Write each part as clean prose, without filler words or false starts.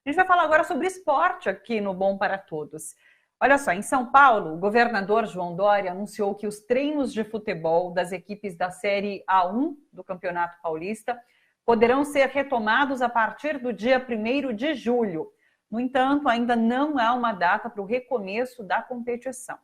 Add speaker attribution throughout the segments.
Speaker 1: A gente vai falar agora sobre esporte aqui no Bom para Todos. Olha só, em São Paulo, o governador João Dória anunciou que os treinos de futebol das equipes da Série A1 do Campeonato Paulista poderão ser retomados a partir do dia 1º de julho. No entanto, ainda não há uma data para o recomeço da competição.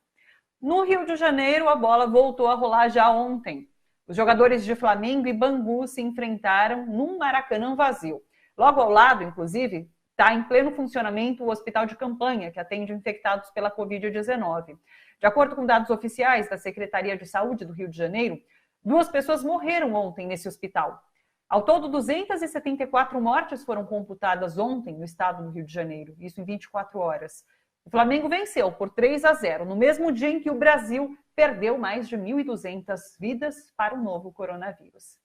Speaker 1: No Rio de Janeiro, a bola voltou a rolar já ontem. Os jogadores de Flamengo e Bangu se enfrentaram num Maracanã vazio. Logo ao lado, inclusive, está em pleno funcionamento o hospital de campanha, que atende infectados pela Covid-19. De acordo com dados oficiais da Secretaria de Saúde do Rio de Janeiro, 2 pessoas morreram ontem nesse hospital. Ao todo, 274 mortes foram computadas ontem no estado do Rio de Janeiro, isso em 24 horas. O Flamengo venceu por 3-0, no mesmo dia em que o Brasil perdeu mais de 1.200 vidas para o novo coronavírus.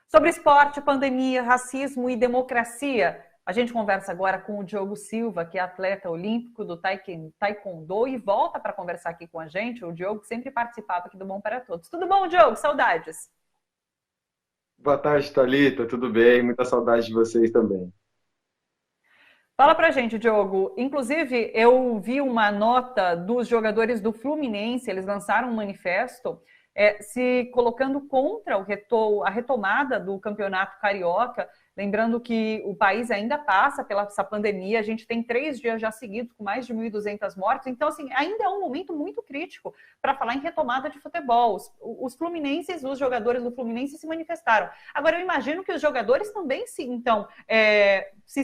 Speaker 1: Sobre esporte, pandemia, racismo e democracia, a gente conversa agora com o Diogo Silva, que é atleta olímpico do Taekwondo, e volta para conversar aqui com a gente. O Diogo sempre participava aqui do Bom para Todos. Tudo bom, Diogo? Saudades.
Speaker 2: Boa tarde, Thalita. Tudo bem? Muita saudade de vocês também.
Speaker 1: Fala pra gente, Diogo. Inclusive, eu vi uma nota dos jogadores do Fluminense, eles lançaram um manifesto se colocando contra a retomada do Campeonato Carioca, lembrando que o país ainda passa pela essa pandemia, a gente tem 3 dias já seguidos com mais de 1.200 mortes, então assim, ainda é um momento muito crítico para falar em retomada de futebol. Os fluminenses, os jogadores do Fluminense se manifestaram. Agora, eu imagino que os jogadores também se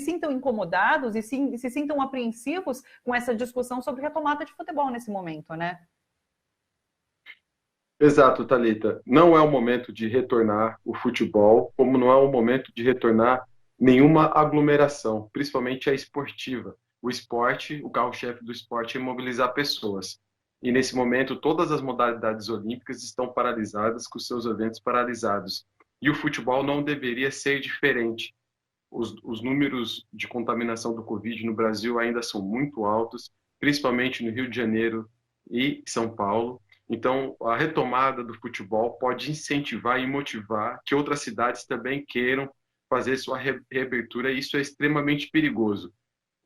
Speaker 1: sintam incomodados e se sintam apreensivos com essa discussão sobre retomada de futebol nesse momento, né?
Speaker 2: Exato, Thalita. Não é o momento de retornar o futebol, como não é o momento de retornar nenhuma aglomeração, principalmente a esportiva. O esporte, o carro-chefe do esporte é mobilizar pessoas. E nesse momento, todas as modalidades olímpicas estão paralisadas, com seus eventos paralisados. E o futebol não deveria ser diferente. Os números de contaminação do Covid no Brasil ainda são muito altos, principalmente no Rio de Janeiro e São Paulo. Então, a retomada do futebol pode incentivar e motivar que outras cidades também queiram fazer sua reabertura, e isso é extremamente perigoso.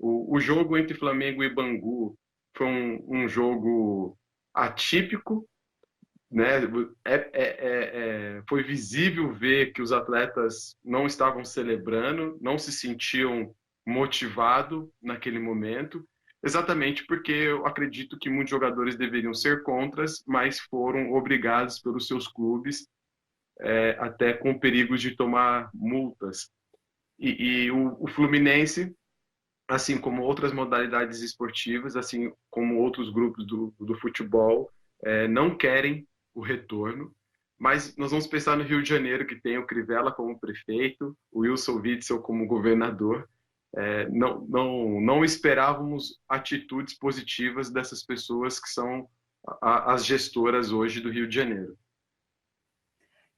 Speaker 2: O jogo entre Flamengo e Bangu foi um jogo atípico, né? Foi visível ver que os atletas não estavam celebrando, não se sentiam motivados naquele momento, exatamente porque eu acredito que muitos jogadores deveriam ser contras, mas foram obrigados pelos seus clubes, até com perigos de tomar multas. O Fluminense, assim como outras modalidades esportivas, assim como outros grupos do futebol, não querem o retorno, mas nós vamos pensar no Rio de Janeiro, que tem o Crivella como prefeito, o Wilson Witzel como governador. Não esperávamos atitudes positivas dessas pessoas que são as gestoras hoje do Rio de Janeiro.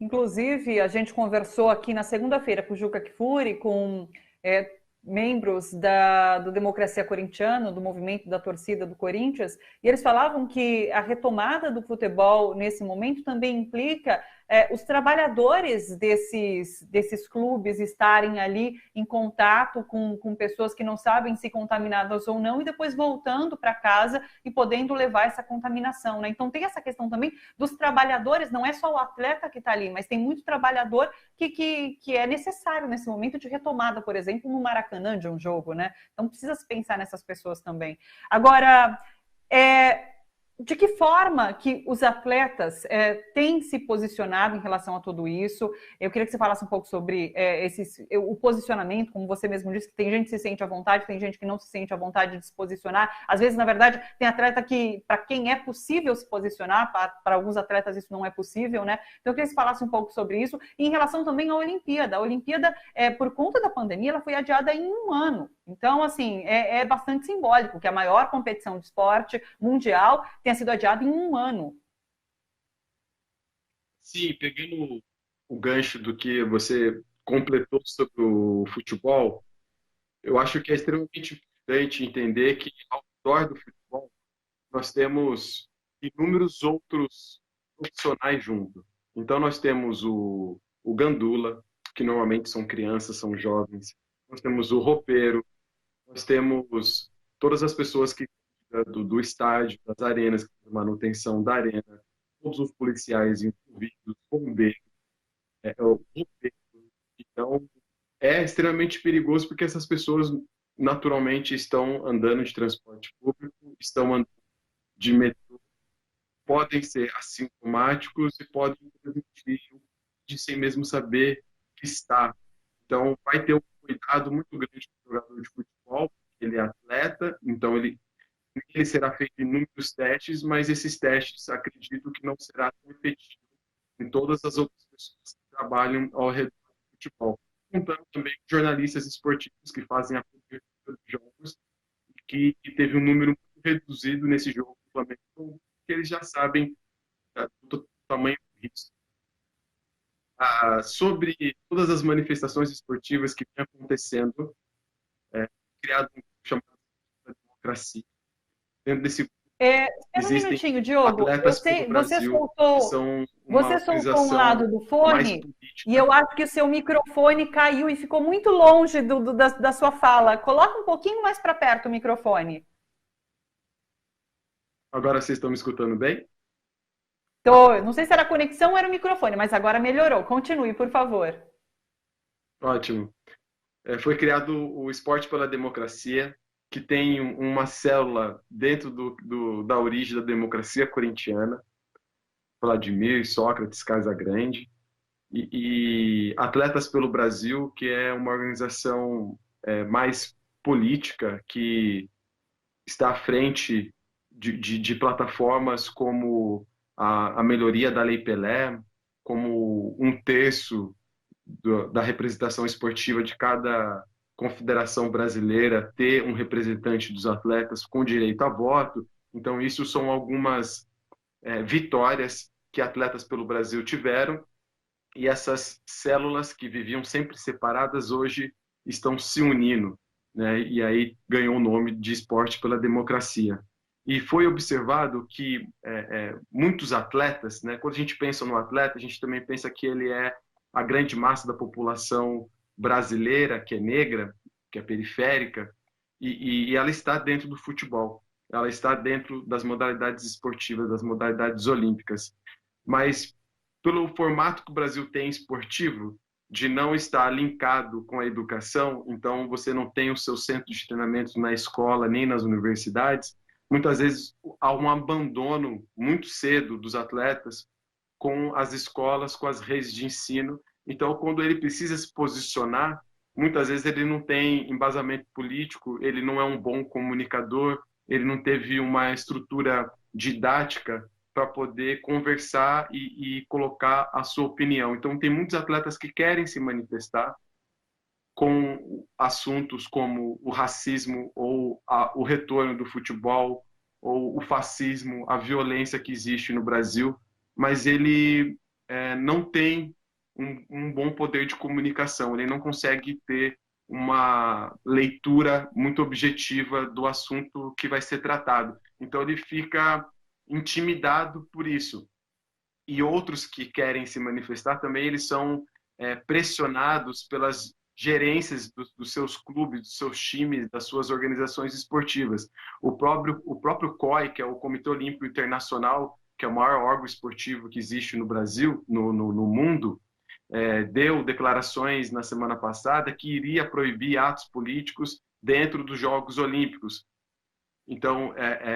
Speaker 1: Inclusive, a gente conversou aqui na segunda-feira com o Juca Kfouri, com membros do Democracia Corintiana, do movimento da torcida do Corinthians, e eles falavam que a retomada do futebol nesse momento também implica os trabalhadores desses clubes estarem ali em contato com pessoas que não sabem se contaminadas ou não, e depois voltando para casa e podendo levar essa contaminação, né? Então tem essa questão também dos trabalhadores, não é só o atleta que está ali, mas tem muito trabalhador que é necessário nesse momento de retomada, por exemplo, no Maracanã de um jogo, né? Então precisa se pensar nessas pessoas também. Agora, de que forma que os atletas têm se posicionado em relação a tudo isso? Eu queria que você falasse um pouco sobre o posicionamento, como você mesmo disse, que tem gente que se sente à vontade, tem gente que não se sente à vontade de se posicionar. Às vezes, na verdade, tem atleta que, para quem é possível se posicionar, para alguns atletas isso não é possível, né? Então, eu queria que você falasse um pouco sobre isso. E em relação também à Olimpíada. A Olimpíada, por conta da pandemia, ela foi adiada em 1 ano. Então, assim, é bastante simbólico que a maior competição de esporte mundial tenha sido adiada em 1 ano.
Speaker 2: Sim, pegando o gancho do que você completou sobre o futebol, eu acho que é extremamente importante entender que ao redor do futebol nós temos inúmeros outros profissionais junto. Então nós temos o gandula, que normalmente são crianças, são jovens. Nós temos o roupeiro, nós temos todas as pessoas que do estádio, das arenas, manutenção da arena, todos os policiais envolvidos, bombeiros, o governo. Então, é extremamente perigoso porque essas pessoas naturalmente estão andando de transporte público, estão andando de metrô, podem ser assintomáticos e podem transmitir de sem mesmo saber que está. Então, vai ter um cuidado muito grande com o jogador de futebol, ele é atleta, então ele será feito inúmeros testes, mas esses testes acredito que não será tão efetivo em todas as outras pessoas que trabalham ao redor do futebol. Contando também com jornalistas esportivos que fazem a cobertura dos jogos, que teve um número muito reduzido nesse jogo do Flamengo, porque eles já sabem do tamanho do risco. Sobre todas as manifestações esportivas que vem acontecendo, criado um grupo chamado Democracia. Dentro desse
Speaker 1: Espera um
Speaker 2: existem
Speaker 1: minutinho, Diogo. Eu
Speaker 2: atletas pelo
Speaker 1: sei, você
Speaker 2: Brasil que
Speaker 1: soltou,
Speaker 2: são uma
Speaker 1: você soltou um
Speaker 2: organização
Speaker 1: lado do
Speaker 2: mais
Speaker 1: fone e
Speaker 2: política.
Speaker 1: eu acho que o seu microfone caiu e ficou muito longe da sua fala. Coloca um pouquinho mais para perto o microfone.
Speaker 2: Agora vocês estão me escutando bem?
Speaker 1: Não sei se era a conexão ou era o microfone, mas agora melhorou. Continue, por favor.
Speaker 2: Ótimo. Foi criado o Esporte pela Democracia, que tem uma célula dentro da origem da democracia corintiana, Vladimir, Sócrates, Casagrande, e Atletas pelo Brasil, que é uma organização mais política, que está à frente de plataformas como a melhoria da Lei Pelé, como um terço da representação esportiva de cada confederação brasileira ter um representante dos atletas com direito a voto. Então, isso são algumas vitórias que Atletas pelo Brasil tiveram, e essas células que viviam sempre separadas hoje estão se unindo, né? E aí ganhou o nome de Esporte pela Democracia. E foi observado que muitos atletas, né? Quando a gente pensa no atleta, a gente também pensa que ele é a grande massa da população brasileira, que é negra, que é periférica, e ela está dentro do futebol, ela está dentro das modalidades esportivas, das modalidades olímpicas. Mas pelo formato que o Brasil tem esportivo, de não estar linkado com a educação, então você não tem o seu centro de treinamento na escola nem nas universidades, muitas vezes há um abandono muito cedo dos atletas com as escolas, com as redes de ensino. Então, quando ele precisa se posicionar, muitas vezes ele não tem embasamento político, ele não é um bom comunicador, ele não teve uma estrutura didática para poder conversar e colocar a sua opinião. Então, tem muitos atletas que querem se manifestar com assuntos como o racismo ou o retorno do futebol ou o fascismo, a violência que existe no Brasil, mas ele não tem um bom poder de comunicação, ele não consegue ter uma leitura muito objetiva do assunto que vai ser tratado. Então ele fica intimidado por isso. E outros que querem se manifestar também, eles são pressionados pelas gerências dos seus clubes, dos seus times, das suas organizações esportivas. O próprio COI, que é o Comitê Olímpico Internacional, que é o maior órgão esportivo que existe no Brasil, no mundo, deu declarações na semana passada que iria proibir atos políticos dentro dos Jogos Olímpicos. Então,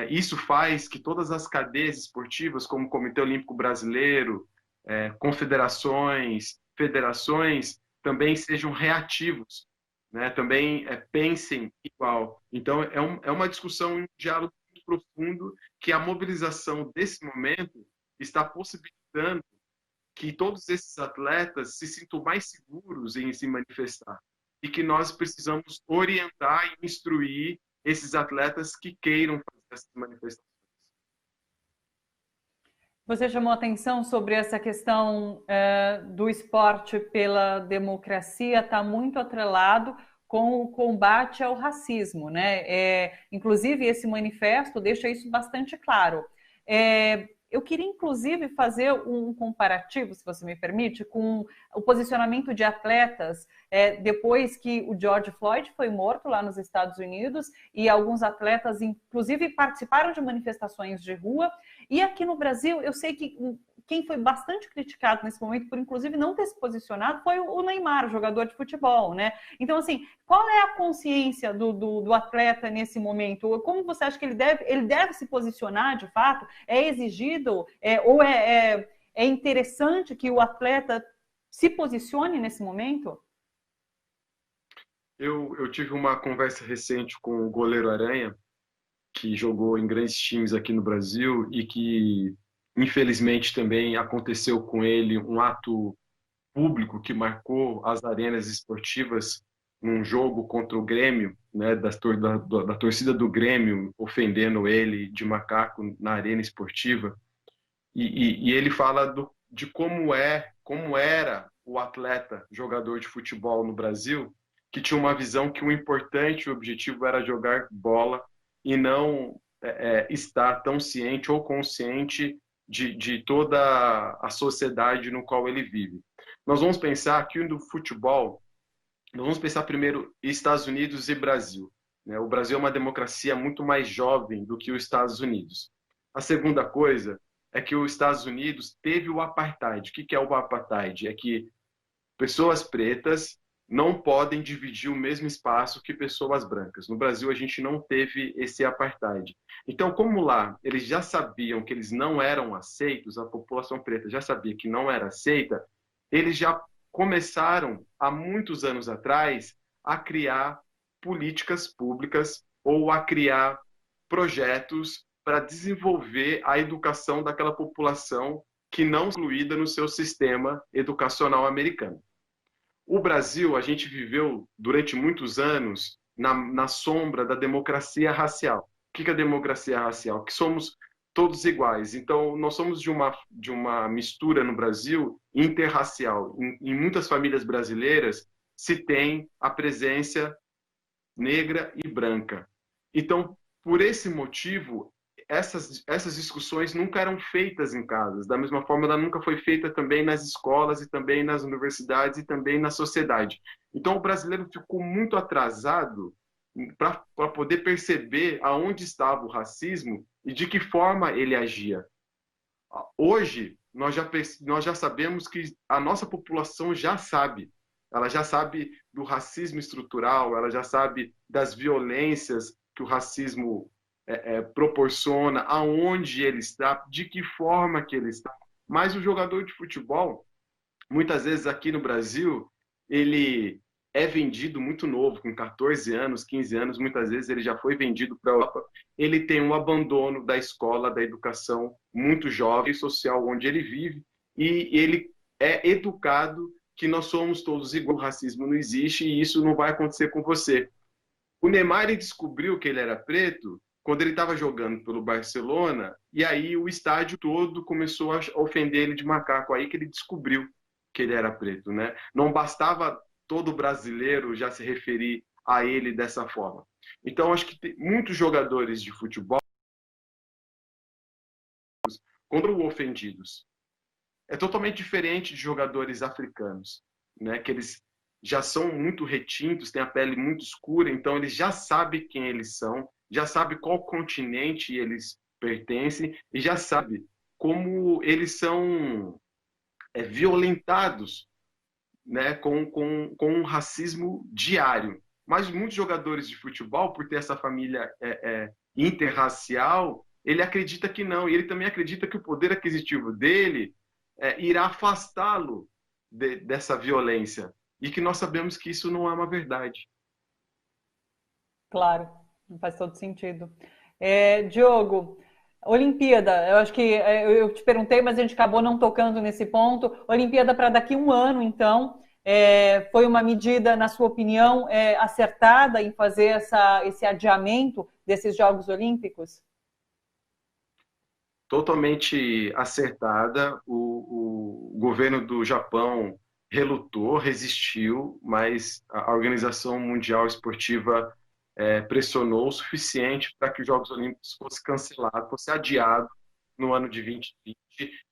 Speaker 2: isso faz que todas as cadeias esportivas, como o Comitê Olímpico Brasileiro, confederações, federações, também sejam reativos, né? Também pensem igual. Então, é uma discussão, um diálogo muito profundo, que a mobilização desse momento está possibilitando que todos esses atletas se sintam mais seguros em se manifestar e que nós precisamos orientar e instruir esses atletas que queiram fazer essas manifestações.
Speaker 1: Você chamou atenção sobre essa questão do esporte pela democracia, está muito atrelado com o combate ao racismo, né? Inclusive, esse manifesto deixa isso bastante claro. Eu queria, inclusive, fazer um comparativo, se você me permite, com o posicionamento de atletas depois que o George Floyd foi morto lá nos Estados Unidos e alguns atletas, inclusive, participaram de manifestações de rua. E aqui no Brasil, eu sei que quem foi bastante criticado nesse momento por, inclusive, não ter se posicionado foi o Neymar, o jogador de futebol, né? Então, assim, qual é a consciência do atleta nesse momento? Como você acha que ele deve se posicionar, de fato? É exigido ou é interessante que o atleta se posicione nesse momento?
Speaker 2: Eu tive uma conversa recente com o goleiro Aranha, que jogou em grandes times aqui no Brasil e que, infelizmente, também aconteceu com ele um ato público que marcou as arenas esportivas num jogo contra o Grêmio, né, da torcida do Grêmio ofendendo ele de macaco na arena esportiva. E ele fala de como era o atleta, jogador de futebol no Brasil, que tinha uma visão que o importante, o objetivo era jogar bola e não estar tão ciente ou consciente de toda a sociedade no qual ele vive. Nós vamos pensar que no futebol, nós vamos pensar primeiro Estados Unidos e Brasil, né? O Brasil é uma democracia muito mais jovem do que os Estados Unidos. A segunda coisa é que os Estados Unidos teve o apartheid. O que é o apartheid? É que pessoas pretas não podem dividir o mesmo espaço que pessoas brancas. No Brasil, a gente não teve esse apartheid. Então, como lá eles já sabiam que eles não eram aceitos, a população preta já sabia que não era aceita, eles já começaram, há muitos anos atrás, a criar políticas públicas ou a criar projetos para desenvolver a educação daquela população que não é incluída no seu sistema educacional americano. O Brasil, a gente viveu durante muitos anos na sombra da democracia racial. O que é a democracia racial? Que somos todos iguais. Então, nós somos de uma mistura no Brasil interracial. Em muitas famílias brasileiras se tem a presença negra e branca. Então, por esse motivo, essas discussões nunca eram feitas em casas. Da mesma forma, ela nunca foi feita também nas escolas e também nas universidades e também na sociedade. Então, o brasileiro ficou muito atrasado para poder perceber aonde estava o racismo e de que forma ele agia. Hoje, nós já sabemos que a nossa população já sabe. Ela já sabe do racismo estrutural, ela já sabe das violências que o racismo proporciona, aonde ele está, de que forma que ele está. Mas o jogador de futebol, muitas vezes aqui no Brasil, ele é vendido muito novo, com 14 anos, 15 anos, muitas vezes ele já foi vendido para a Europa. Ele tem um abandono da escola, da educação muito jovem, social onde ele vive, e ele é educado que nós somos todos iguais, o racismo não existe e isso não vai acontecer com você. O Neymar ele descobriu que ele era preto quando ele estava jogando pelo Barcelona, e aí o estádio todo começou a ofender ele de macaco, aí que ele descobriu que ele era preto, né? Não bastava todo brasileiro já se referir a ele dessa forma. Então, acho que muitos jogadores de futebol foram ofendidos. É totalmente diferente de jogadores africanos, né? Que eles já são muito retintos, têm a pele muito escura, então eles já sabem quem eles são, já sabem qual continente eles pertencem e já sabem como eles são violentados, né, com um racismo diário. Mas muitos jogadores de futebol, por ter essa família interracial, ele acredita que não. E ele também acredita que o poder aquisitivo dele irá afastá-lo dessa violência. E que nós sabemos que isso não é uma verdade.
Speaker 1: Claro, faz todo sentido. Diogo, Olimpíada, eu acho que eu te perguntei, mas a gente acabou não tocando nesse ponto. Olimpíada para daqui a um ano, então, foi uma medida, na sua opinião, acertada em fazer esse adiamento desses Jogos Olímpicos?
Speaker 2: Totalmente acertada. O governo do Japão relutou, resistiu, mas a Organização Mundial Esportiva pressionou o suficiente para que os Jogos Olímpicos fossem cancelados, fosse adiado no ano de 2020,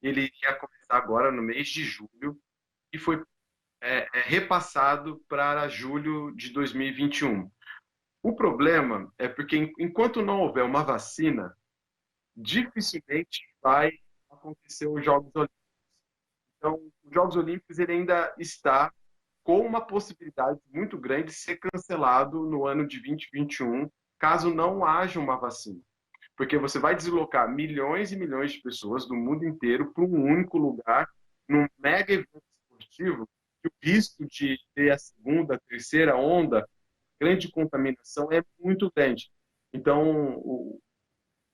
Speaker 2: ele ia começar agora no mês de julho e foi repassado para julho de 2021. O problema é porque enquanto não houver uma vacina, dificilmente vai acontecer os Jogos Olímpicos. Então, os Jogos Olímpicos ele ainda está com uma possibilidade muito grande de ser cancelado no ano de 2021, caso não haja uma vacina. Porque você vai deslocar milhões e milhões de pessoas do mundo inteiro para um único lugar, num mega evento esportivo, que o risco de ter a segunda, a terceira onda, grande contaminação, é muito grande. Então,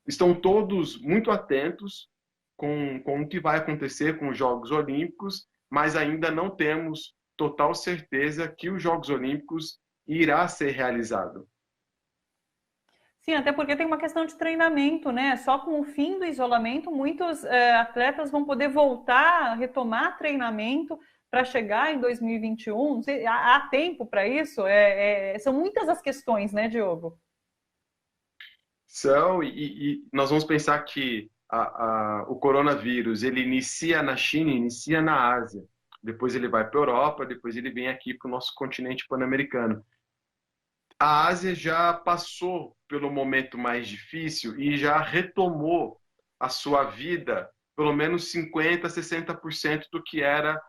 Speaker 2: estão todos muito atentos com o que vai acontecer com os Jogos Olímpicos, mas ainda não temos total certeza que os Jogos Olímpicos irá ser realizado.
Speaker 1: Sim, até porque tem uma questão de treinamento, né? Só com o fim do isolamento, muitos atletas vão poder voltar, retomar treinamento para chegar em 2021. Há tempo para isso? São muitas as questões, né, Diogo?
Speaker 2: São, e nós vamos pensar que o coronavírus ele inicia na China, inicia na Ásia, depois ele vai para a Europa, depois ele vem aqui para o nosso continente pan-americano. A Ásia já passou pelo momento mais difícil e já retomou a sua vida, pelo menos 50%, 60% do que era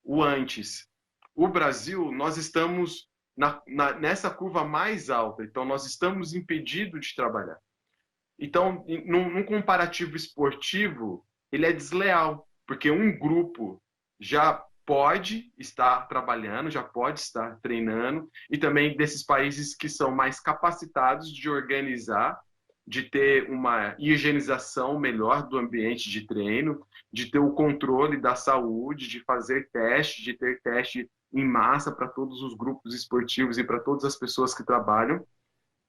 Speaker 2: o antes. O Brasil, nós estamos nessa curva mais alta, então nós estamos impedidos de trabalhar. Então, num comparativo esportivo, ele é desleal, porque um grupo já pode estar trabalhando, já pode estar treinando, e também desses países que são mais capacitados de organizar, de ter uma higienização melhor do ambiente de treino, de ter o controle da saúde, de fazer teste, de ter teste em massa para todos os grupos esportivos e para todas as pessoas que trabalham,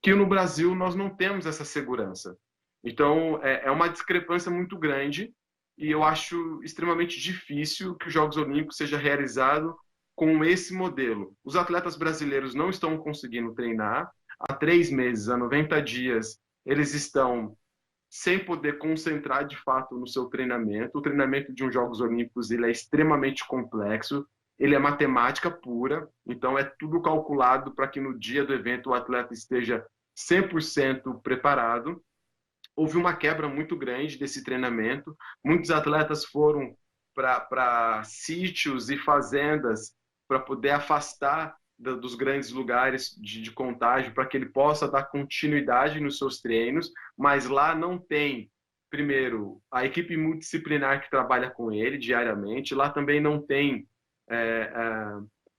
Speaker 2: que no Brasil nós não temos essa segurança. Então, é uma discrepância muito grande e eu acho extremamente difícil que os Jogos Olímpicos seja realizado com esse modelo. Os atletas brasileiros não estão conseguindo treinar. Há 3 meses, há 90 dias, eles estão sem poder concentrar de fato no seu treinamento. O treinamento de uns Jogos Olímpicos ele é extremamente complexo, ele é matemática pura, então é tudo calculado para que no dia do evento o atleta esteja 100% preparado. Houve uma quebra muito grande desse treinamento. Muitos atletas foram para sítios e fazendas para poder afastar dos grandes lugares de contágio, para que ele possa dar continuidade nos seus treinos, mas lá não tem, primeiro, a equipe multidisciplinar que trabalha com ele diariamente, lá também não tem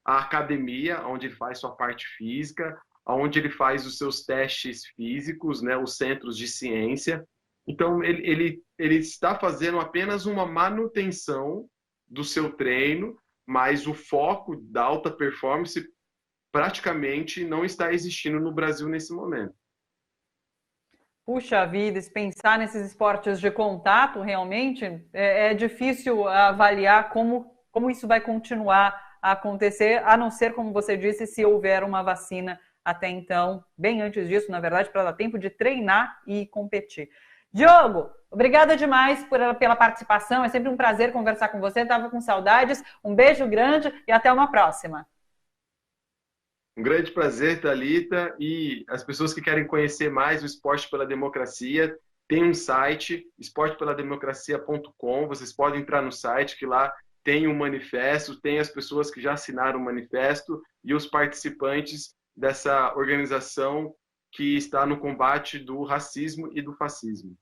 Speaker 2: a academia, onde ele faz sua parte física, onde ele faz os seus testes físicos, né, os centros de ciência. Então, ele está fazendo apenas uma manutenção do seu treino, mas o foco da alta performance praticamente não está existindo no Brasil nesse momento.
Speaker 1: Puxa vida, se pensar nesses esportes de contato, realmente é difícil avaliar como isso vai continuar a acontecer, a não ser, como você disse, se houver uma vacina até então, bem antes disso, na verdade, para dar tempo de treinar e competir. Diogo, obrigada demais pela participação, é sempre um prazer conversar com você, estava com saudades, um beijo grande e até uma próxima.
Speaker 2: Um grande prazer, Thalita, e as pessoas que querem conhecer mais o Esporte pela Democracia, tem um site, esportepelademocracia.com, vocês podem entrar no site que lá tem um manifesto, tem as pessoas que já assinaram o manifesto e os participantes dessa organização que está no combate do racismo e do fascismo.